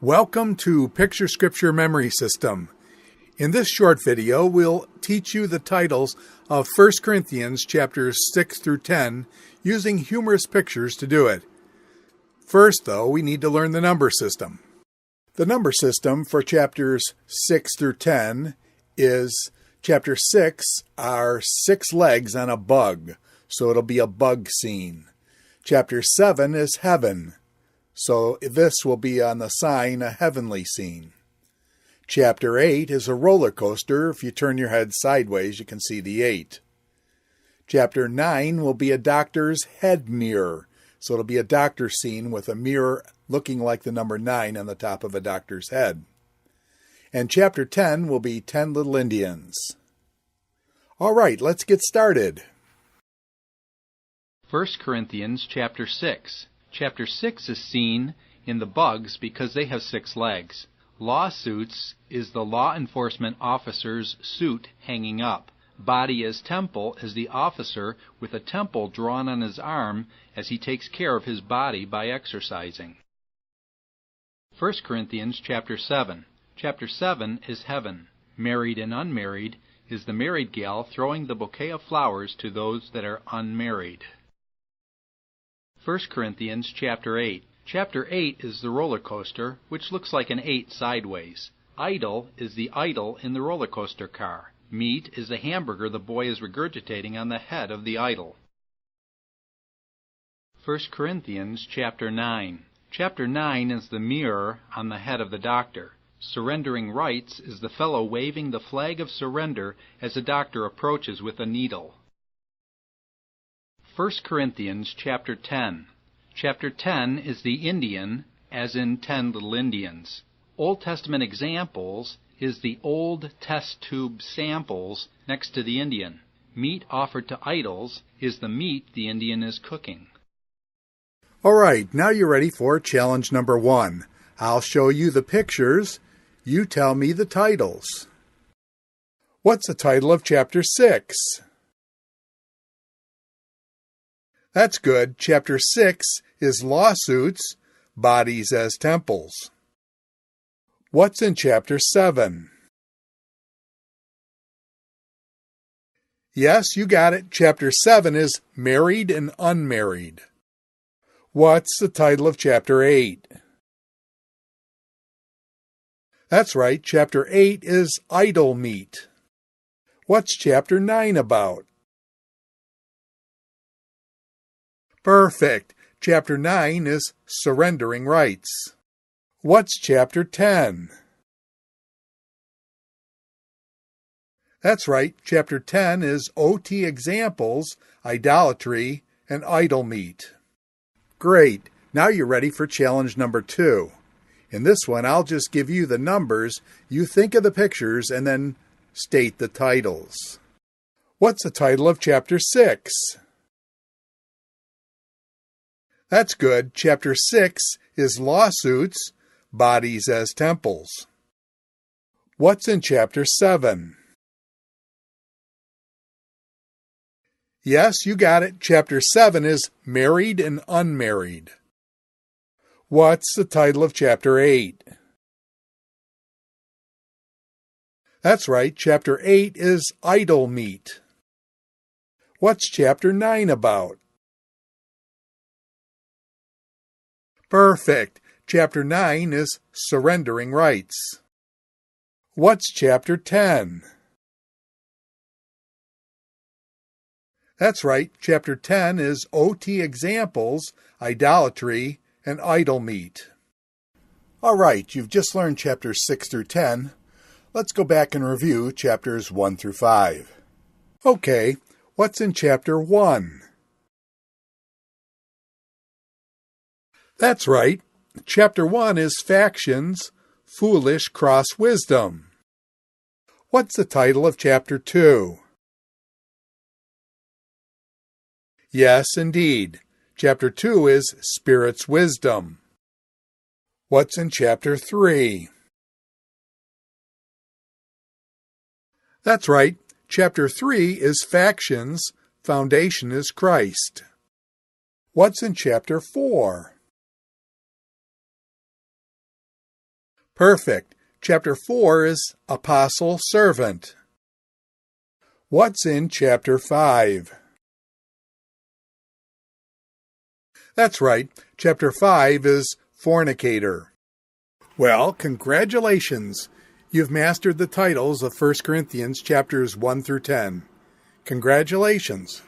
Welcome to Picture Scripture Memory System. In this short video, we'll teach you the titles of 1 Corinthians chapters 6 through 10 using humorous pictures to do it. First, though, we need to learn the number system. The number system for chapters 6 through 10 is chapter 6 are 6 legs on a bug, so it'll be a bug scene. Chapter 7 is heaven. So this will be on the sign, a heavenly scene. Chapter 8 is a roller coaster. If you turn your head sideways, you can see the 8. Chapter 9 will be a doctor's head mirror. So it'll be a doctor scene with a mirror looking like the number 9 on the top of a doctor's head. And chapter 10 will be 10 Little Indians. All right, let's get started. 1 Corinthians chapter 6. Chapter 6 is seen in the bugs because they have 6 legs. Lawsuits is the law enforcement officer's suit hanging up. Body as temple is the officer with a temple drawn on his arm as he takes care of his body by exercising. 1 Corinthians chapter 7. Chapter 7 is heaven. Married and unmarried is the married gal throwing the bouquet of flowers to those that are unmarried. 1 Corinthians chapter 8. Chapter 8 is the roller coaster, which looks like an 8 sideways. Idol is the idol in the roller coaster car. Meat is the hamburger the boy is regurgitating on the head of the idol. 1 Corinthians chapter 9. Chapter 9 is the mirror on the head of the doctor. Surrendering rights is the fellow waving the flag of surrender as the doctor approaches with a needle. 1 Corinthians chapter 10. Chapter 10 is the Indian, as in 10 Little Indians. Old Testament examples is the old test tube samples next to the Indian. Meat offered to idols is the meat the Indian is cooking. All right, now you're ready for challenge number 1. I'll show you the pictures. You tell me the titles. What's the title of chapter 6? That's good. Chapter 6 is lawsuits, bodies as temples. What's in chapter 7? Yes, you got it. Chapter 7 is married and unmarried. What's the title of chapter 8? That's right. Chapter 8 is idol meat. What's chapter 9 about? Perfect. Chapter 9 is surrendering rights. What's chapter 10? That's right. Chapter 10 is OT examples, idolatry, and idol meat. Great. Now you're ready for challenge number 2. In this one, I'll just give you the numbers. You think of the pictures and then state the titles. What's the title of chapter 6? That's good. Chapter 6 is lawsuits, bodies as temples. What's in chapter 7? Yes, you got it. Chapter 7 is married and unmarried. What's the title of chapter 8? That's right. Chapter 8 is idol meat. What's chapter 9 about? Perfect. Chapter 9 is surrendering rights. What's chapter 10? That's right. Chapter 10 is OT examples, idolatry, and idol meat. All right, you've just learned chapters 6 through 10. Let's go back and review chapters 1 through 5. Okay, what's in chapter 1? That's right. Chapter 1 is factions, foolish cross wisdom. What's the title of chapter 2? Yes, indeed. Chapter 2 is spirit's wisdom. What's in chapter 3? That's right. Chapter 3 is factions, foundation is Christ. What's in chapter 4? Perfect. Chapter 4 is Apostle Servant. What's in Chapter 5? That's right. Chapter 5 is Fornicator. Well, congratulations. You've mastered the titles of 1 Corinthians chapters 1 through 10. Congratulations.